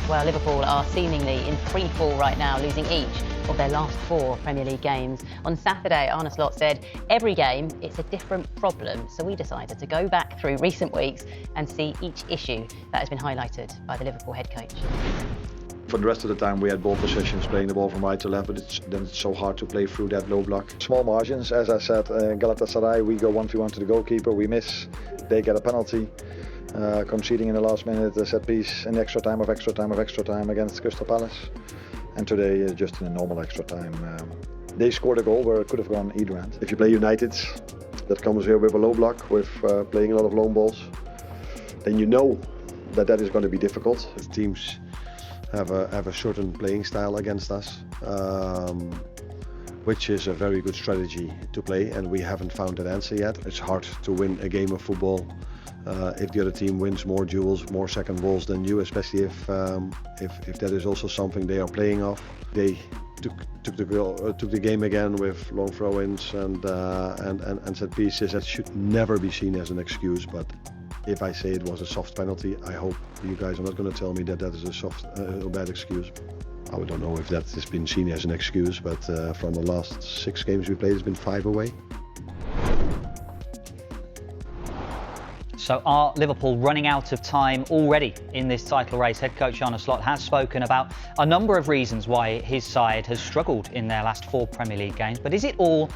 Well, Liverpool are seemingly in free fall right now, losing each of their last 4 Premier League games. On Saturday, Arne Slot said, every game, it's a different problem. So we decided to go back through recent weeks and see each issue that has been highlighted by the Liverpool head coach. For the rest of the time we had ball possessions, playing the ball from right to left, but then it's so hard to play through that low block. Small margins, as I said, Galatasaray, we go 1v1 to the goalkeeper, we miss, they get a penalty. Conceding in the last minute, a set piece in extra time against Crystal Palace. And today, just in a normal extra time, they scored a goal where it could have gone either end. If you play United, that comes here with a low block, with playing a lot of long balls, then you know that is going to be difficult. The teams have a certain playing style against us, which is a very good strategy to play, and we haven't found that answer yet. It's hard to win a game of football if the other team wins more duels, more second balls than you, especially if that is also something they are playing off. They took the game again with long throw-ins and set pieces. That should never be seen as an excuse, but if I say it was a soft penalty, I hope you guys are not going to tell me that is a soft or bad excuse. I don't know if that has been seen as an excuse, but from the last 6 games we played, it's been 5 away. So are Liverpool running out of time already in this title race? Head coach Arne Slot has spoken about a number of reasons why his side has struggled in their last 4 Premier League games, but is it all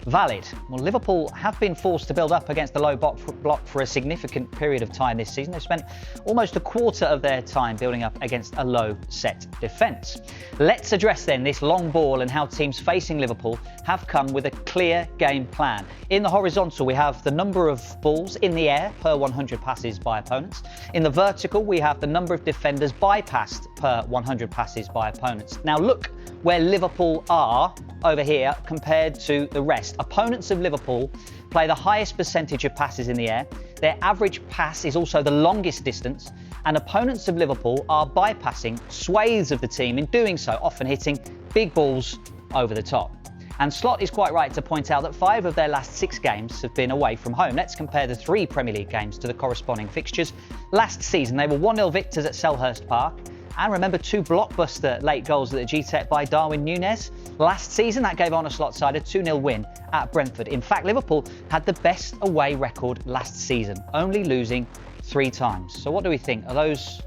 valid? Well, Liverpool have been forced to build up against the low block for a significant period of time this season. They've spent almost a quarter of their time building up against a low set defence. Let's address then this long ball and how teams facing Liverpool have come with a clear game plan. In the horizontal, we have the number of balls in the air per 100 passes by opponents. In the vertical, we have the number of defenders bypassed per 100 passes by opponents. Now look where Liverpool are over here compared to the rest. Opponents of Liverpool play the highest percentage of passes in the air. Their average pass is also the longest distance, and opponents of Liverpool are bypassing swathes of the team, in doing so often hitting big balls over the top. And Slot is quite right to point out that 5 of their last 6 games have been away from home. Let's compare the 3 Premier League games to the corresponding fixtures. Last season they were 1-0 victors at Selhurst Park. And remember 2 blockbuster late goals at the G-Tech by Darwin Núñez. Last season, that gave Arne Slot's side a 2-0 win at Brentford. In fact, Liverpool had the best away record last season, only losing 3 times. So what do we think? Are those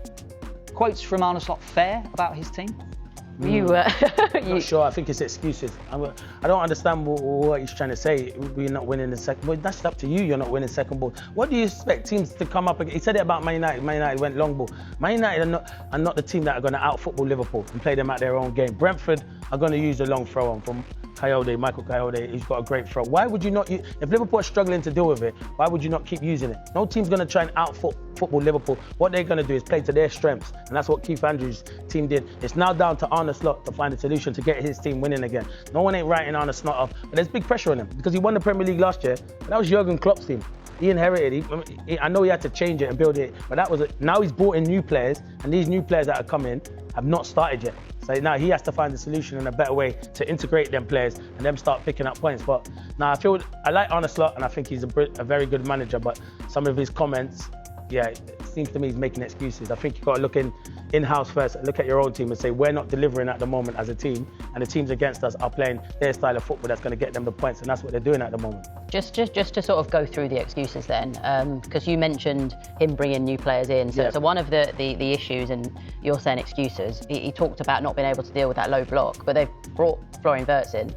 quotes from Arne Slot fair about his team? I'm not sure. I think it's excuses. I don't understand what he's trying to say. We're not winning the second. Well, that's up to you. You're not winning second ball. What do you expect teams to come up against? He said it about Man United. Man United went long ball. Man United are not the team that are going to out-football Liverpool and play them at their own game. Brentford are going to use a long throw-on from Michael Coyote. He's got a great throw. Why would you not? If Liverpool are struggling to deal with it, why would you not keep using it? No team's going to try and out-football Liverpool. What they're going to do is play to their strengths, and that's what Keith Andrews' team did. It's now down to Arne Slot to find a solution to get his team winning again. No one ain't writing Arne Slot off, but there's big pressure on him because he won the Premier League last year. But that was Jurgen Klopp's team. He inherited. I know he had to change it and build it, but now he's brought in new players, and these new players that are coming have not started yet. So now he has to find a solution and a better way to integrate them players and them start picking up points. But now I like Arne Slot, and I think he's a very good manager. But some of his comments, it seems to me he's making excuses. I think you've got to look in-house first, look at your own team and say, we're not delivering at the moment as a team, and the teams against us are playing their style of football that's going to get them the points, and that's what they're doing at the moment. Just to sort of go through the excuses then, because you mentioned him bringing new players in. So one of the issues, and you're saying excuses, he talked about not being able to deal with that low block, but they've brought Florian Wirtz in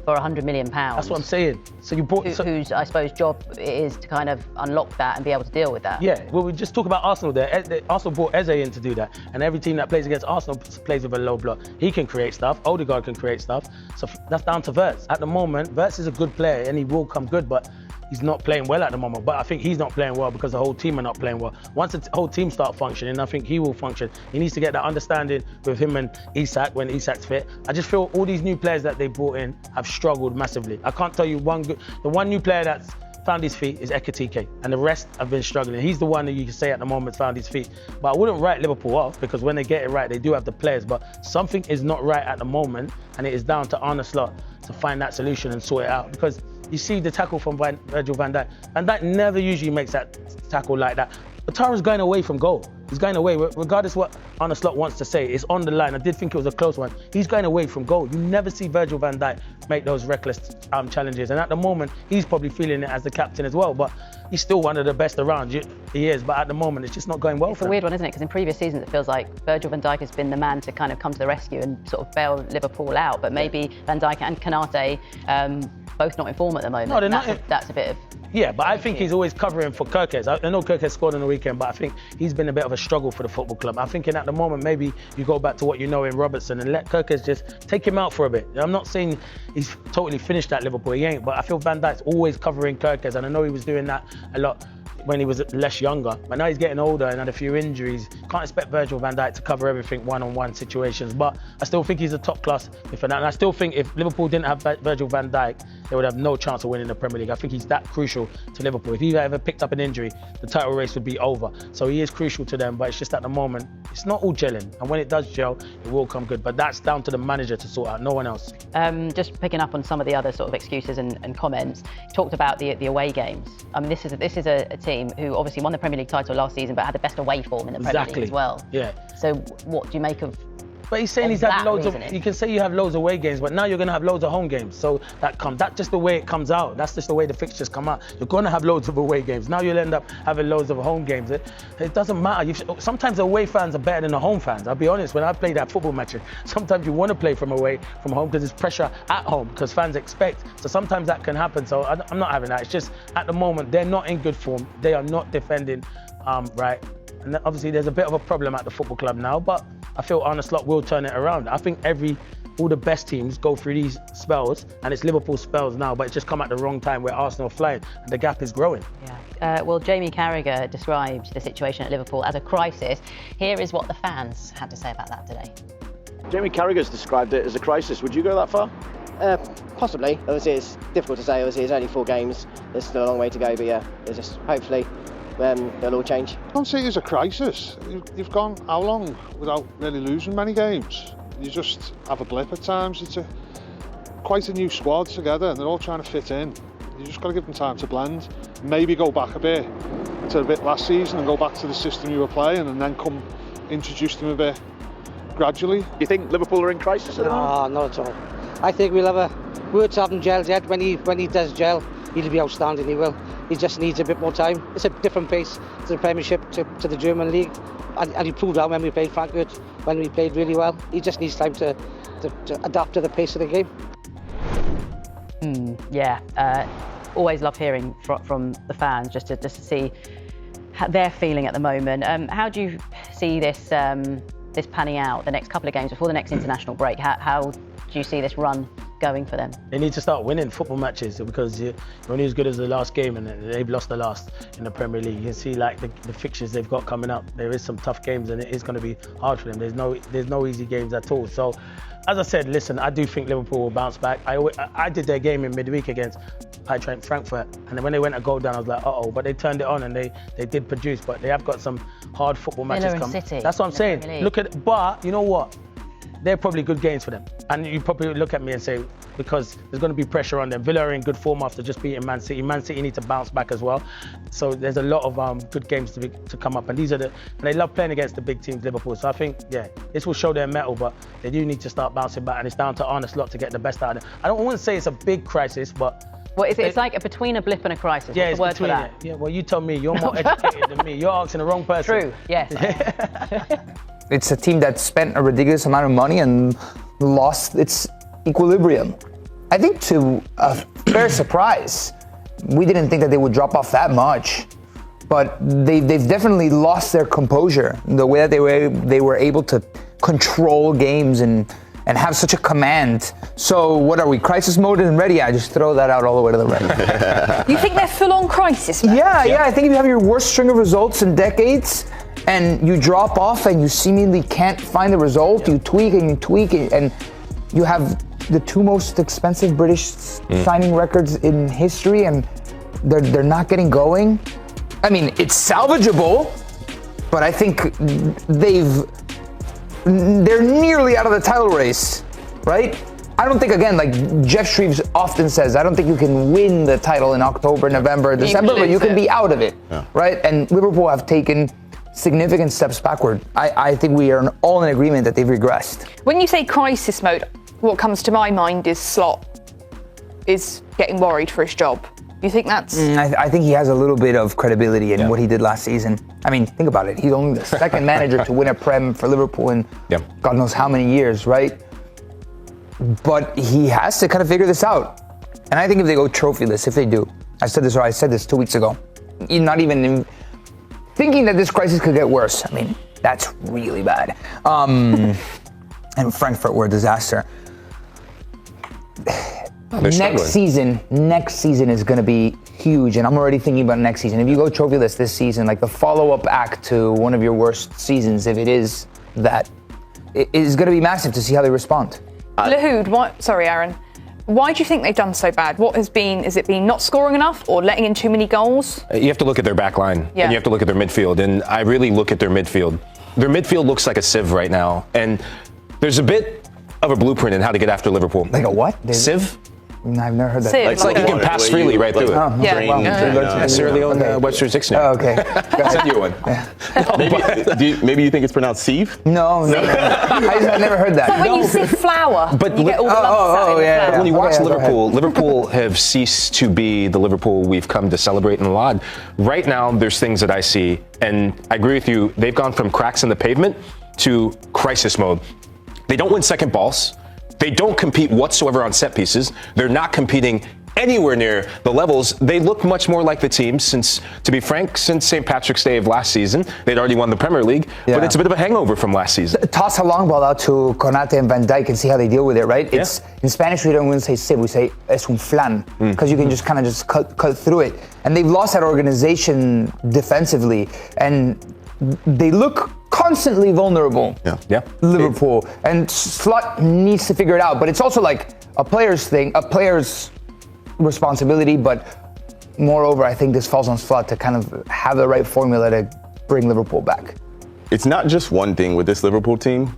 for £100 million. That's what I'm saying. So you brought whose I suppose job it is to kind of unlock that and be able to deal with that. Yeah, well, we just talk about Arsenal there. Arsenal brought Eze in to do that, and every team that plays against Arsenal plays with a low block. He can create stuff. Odegaard can create stuff. So that's down to Wirtz. At the moment, Wirtz is a good player and he will come good, but he's not playing well at the moment. But I think he's not playing well because the whole team are not playing well. Once the whole team start functioning, I think he will function. He needs to get that understanding with him and Isak when Isak's fit. I just feel all these new players that they brought in have struggled massively. I can't tell you the one new player that's found his feet is Ekitike, and the rest have been struggling. He's the one that you can say at the moment found his feet. But I wouldn't write Liverpool off, because when they get it right, they do have the players, but something is not right at the moment, and it is down to Arne Slot to find that solution and sort it out. Because you see the tackle from Virgil van Dijk. Van Dijk never usually makes that tackle like that. Otara's going away from goal. He's going away, regardless what Arne Slot wants to say. It's on the line. I did think it was a close one. He's going away from goal. You never see Virgil van Dijk make those reckless challenges. And at the moment, he's probably feeling it as the captain as well. But he's still one of the best around. He is. But at the moment, it's just not going well for him. It's a weird one, isn't it? Because in previous seasons, it feels like Virgil van Dijk has been the man to kind of come to the rescue and sort of bail Liverpool out. But maybe Van Dijk and Konate both not in form at the moment. No, they're not. That's a bit of... Yeah, but I think he's always covering for Kirkes. I know Kirkes scored on the weekend, but I think he's been a bit of a struggle for the football club. I'm thinking at the moment, maybe you go back to what you know in Robertson and let Kirkes just take him out for a bit. I'm not saying he's totally finished at Liverpool, he ain't, but I feel Van Dijk's always covering Kirkes, and I know he was doing that a lot when he was less younger, but now he's getting older and had a few injuries. Can't expect Virgil van Dijk to cover everything one-on-one situations, but I still think he's a top class defender. And I still think if Liverpool didn't have Virgil van Dijk, they would have no chance of winning the Premier League. I think he's that crucial to Liverpool. If he ever picked up an injury, the title race would be over. So he is crucial to them, but it's just at the moment, it's not all gelling. And when it does gel, it will come good. But that's down to the manager to sort out, no one else. Just picking up on some of the other sort of excuses and comments, talked about the away games. I mean, this is a team who obviously won the Premier League title last season, but had the best away form in the Premier League as well. Yeah. So what do you make of? But he's saying he's had loads of. You can say you have loads of away games, but now you're going to have loads of home games. So that's just the way it comes out. That's just the way the fixtures come out. You're going to have loads of away games. Now you'll end up having loads of home games. It doesn't matter. Sometimes the away fans are better than the home fans. I'll be honest. When I play that football matches, sometimes you want to play from home because there's pressure at home because fans expect. So sometimes that can happen. So I'm not having that. It's just at the moment they're not in good form. They are not defending right. And obviously there's a bit of a problem at the football club now, but I feel Arne Slot will turn it around. I think all the best teams go through these spells, and it's Liverpool's spells now, but it's just come at the wrong time where Arsenal are flying, and the gap is growing. Yeah. Well, Jamie Carragher described the situation at Liverpool as a crisis. Here is what the fans had to say about that today. Jamie Carragher's described it as a crisis. Would you go that far? Possibly. Obviously, it's difficult to say. Obviously, it's only 4 games. There's still a long way to go, but yeah, it's just hopefully it'll all change. I don't see it as a crisis. You've gone how long without really losing many games? You just have a blip at times. It's quite a new squad together and they're all trying to fit in. You just got to give them time to blend. Maybe go back a bit to a bit last season and go back to the system you were playing and then introduce them a bit gradually. Do you think Liverpool are in crisis at the moment? No, not at all. I think we'll have words haven't gelled yet. When he does gel, he'll be outstanding, he will. He just needs a bit more time. It's a different pace to the Premiership, to the German League. And he proved that when we played Frankfurt, when we played really well. He just needs time to adapt to the pace of the game. Always love hearing from the fans, just to see how they're feeling at the moment. How do you see this panning out the next couple of games before the next international break? How do you see this run going for them? They need to start winning football matches because you're only as good as the last game, and they've lost the last in the Premier League. You can see like the fixtures they've got coming up. There is some tough games, and it is going to be hard for them. There's no easy games at all. So, as I said, listen, I do think Liverpool will bounce back. I did their game in midweek against Eintracht Frankfurt, and then when they went a goal down, I was like, uh-oh, but they turned it on and they did produce. But they have got some hard football matches coming. City. That's what I'm saying. But you know what? They're probably good games for them. And you probably look at me and say, because there's going to be pressure on them. Villa are in good form after just beating Man City. Man City need to bounce back as well. So there's a lot of good games to come up. And they love playing against the big teams, Liverpool. So I think, this will show their mettle, but they do need to start bouncing back. And it's down to Arne Slot to get the best out of them. I don't want to say it's a big crisis, but... Well, it's like between a blip and a crisis. Yeah, what's the word for that? Yeah, well, you tell me. You're more educated than me. You're asking the wrong person. True, yes. It's a team that spent a ridiculous amount of money and lost its equilibrium. I think to a fair surprise, we didn't think that they would drop off that much, but they've definitely lost their composure. The way that they were able to control games and have such a command. So what are we, crisis mode and ready? I just throw that out all the way to the right. You think they're full on crisis mode? Yeah. I think if you have your worst string of results in decades and you drop off and you seemingly can't find the result, you tweak and you have the 2 most expensive British signing records in history and they're not getting going. I mean, it's salvageable, but I think they're nearly out of the title race, right? I don't think, again, like Jeff Shreves often says, I don't think you can win the title in October, November, December, but you can be out of it, right? And Liverpool have taken significant steps backward. I think we are all in agreement that they've regressed. When you say crisis mode, what comes to my mind is Slot is getting worried for his job. Do you think that's... I think he has a little bit of credibility in what he did last season. I mean, think about it. He's only the second manager to win a Prem for Liverpool in God knows how many years, right? But he has to kind of figure this out. And I think if they go trophyless, if they do, I said this 2 weeks ago, you're not even thinking that this crisis could get worse. I mean, that's really bad. And Frankfurt were a disaster. Next season is going to be huge, and I'm already thinking about next season. If you go trophyless this season, like the follow-up act to one of your worst seasons, if it is that, it is going to be massive to see how they respond. Lahoud, sorry, Aaron. Why do you think they've done so bad? Is it been not scoring enough or letting in too many goals? You have to look at their back line, and you have to look at their midfield, and I really look at their midfield. Their midfield looks like a sieve right now, and there's a bit of a blueprint in how to get after Liverpool. Like a what? Sieve? I've never heard that. It's like you can pass freely right through it. Sierra Leone, Webster's Dictionary. Oh, okay. I'll send you one. Maybe you think it's pronounced sieve? No. I've never heard that. But when you see flour, you get all the lumps out in the flour. When you watch Liverpool have ceased to be the Liverpool we've come to celebrate in a lot. Right now, there's things that I see, and I agree with you, they've gone from cracks in the pavement to crisis mode. They don't win second balls. They don't compete whatsoever on set pieces. They're not competing anywhere near the levels. They look much more like the team since St. Patrick's Day of last season. They'd already won the Premier League, but it's a bit of a hangover from last season. Toss a long ball out to Konate and Van Dijk and see how they deal with it, right? It's in Spanish we don't even say sieve, we say es un flan, because you can just kind of cut through it. And they've lost that organization defensively, and they look constantly vulnerable. Liverpool. And Slot needs to figure it out. But it's also like a player's responsibility. But moreover, I think this falls on Slot to kind of have the right formula to bring Liverpool back. It's not just one thing with this Liverpool team.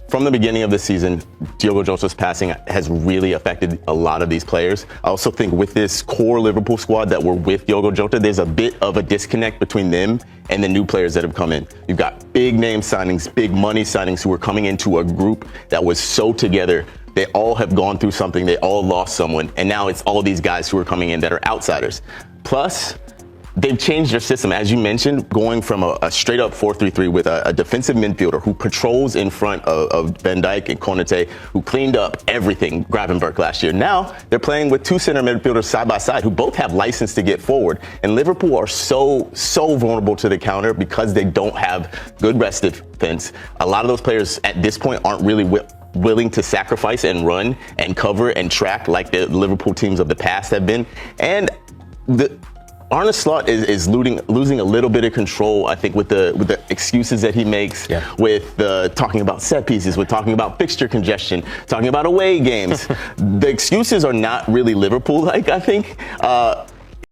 From the beginning of the season, Diogo Jota's passing has really affected a lot of these players. I also think with this core Liverpool squad that were with Diogo Jota, there's a bit of a disconnect between them and the new players that have come in. You've got big name signings, big money signings who are coming into a group that was so together. They all have gone through something. They all lost someone. And now it's all these guys who are coming in that are outsiders. Plus, they've changed their system, as you mentioned, going from a straight-up 4-3-3 with a defensive midfielder who patrols in front of Van Dijk and Konate, who cleaned up everything Gravenberch last year. Now they're playing with two center midfielders side by side who both have license to get forward. And Liverpool are so vulnerable to the counter because they don't have good rest defense. A lot of those players at this point aren't really willing to sacrifice and run and cover and track like the Liverpool teams of the past have been. And Arne Slot is losing a little bit of control, I think, with the excuses that he makes, with talking about set pieces, with talking about fixture congestion, talking about away games. The excuses are not really Liverpool-like, I think.